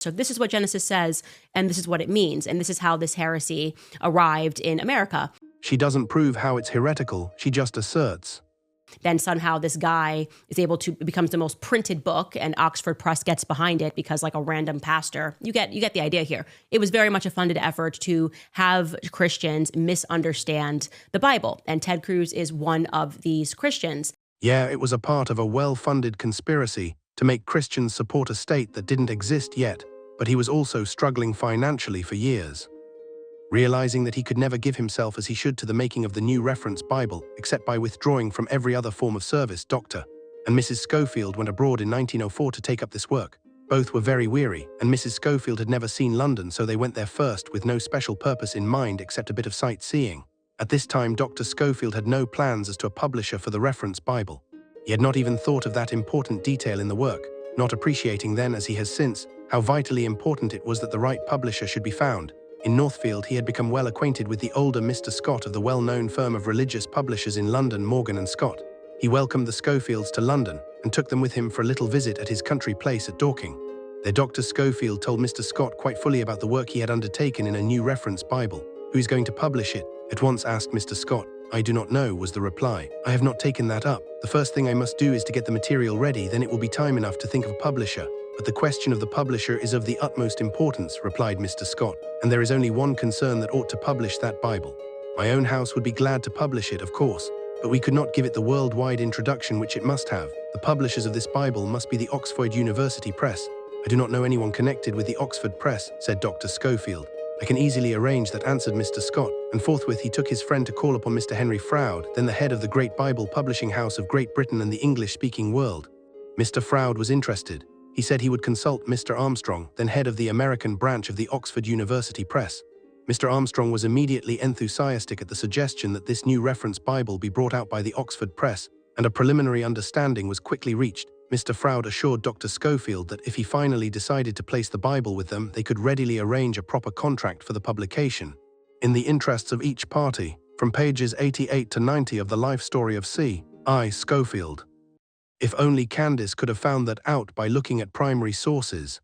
So this is what Genesis says, and this is what it means, and this is how this heresy arrived in America. She doesn't prove how it's heretical, she just asserts. Then somehow this guy is able to, it becomes the most printed book, and Oxford Press gets behind it because like a random pastor. You get the idea here. It was very much a funded effort to have Christians misunderstand the Bible, and Ted Cruz is one of these Christians. Yeah, it was a part of a well-funded conspiracy to make Christians support a state that didn't exist yet, but he was also struggling financially for years. Realizing that he could never give himself as he should to the making of the new reference Bible, except by withdrawing from every other form of service, Dr. and Mrs. Scofield went abroad in 1904 to take up this work. Both were very weary, and Mrs. Scofield had never seen London, so they went there first with no special purpose in mind except a bit of sightseeing. At this time, Dr. Scofield had no plans as to a publisher for the reference Bible. He had not even thought of that important detail in the work, not appreciating then, as he has since, how vitally important it was that the right publisher should be found. In Northfield, he had become well acquainted with the older Mr. Scott of the well-known firm of religious publishers in London, Morgan & Scott. He welcomed the Scofields to London and took them with him for a little visit at his country place at Dorking. There Dr. Scofield told Mr. Scott quite fully about the work he had undertaken in a new reference Bible. "Who is going to publish it?" at once asked Mr. Scott. "I do not know," was the reply. "I have not taken that up. The first thing I must do is to get the material ready, then it will be time enough to think of a publisher. But the question of the publisher is of the utmost importance," replied Mr. Scott, "and there is only one concern that ought to publish that Bible. My own house would be glad to publish it, of course, but we could not give it the worldwide introduction which it must have. The publishers of this Bible must be the Oxford University Press." "I do not know anyone connected with the Oxford Press," said Dr. Scofield. "I can easily arrange that," answered Mr. Scott, and forthwith he took his friend to call upon Mr. Henry Froude, then the head of the great Bible publishing house of Great Britain and the English-speaking world. Mr. Froude was interested. He said he would consult Mr. Armstrong, then head of the American branch of the Oxford University Press. Mr. Armstrong was immediately enthusiastic at the suggestion that this new reference Bible be brought out by the Oxford Press, and a preliminary understanding was quickly reached. Mr. Froude assured Dr. Scofield that if he finally decided to place the Bible with them, they could readily arrange a proper contract for the publication. In the interests of each party, from pages 88 to 90 of the life story of C.I. Scofield. If only Candace could have found that out by looking at primary sources.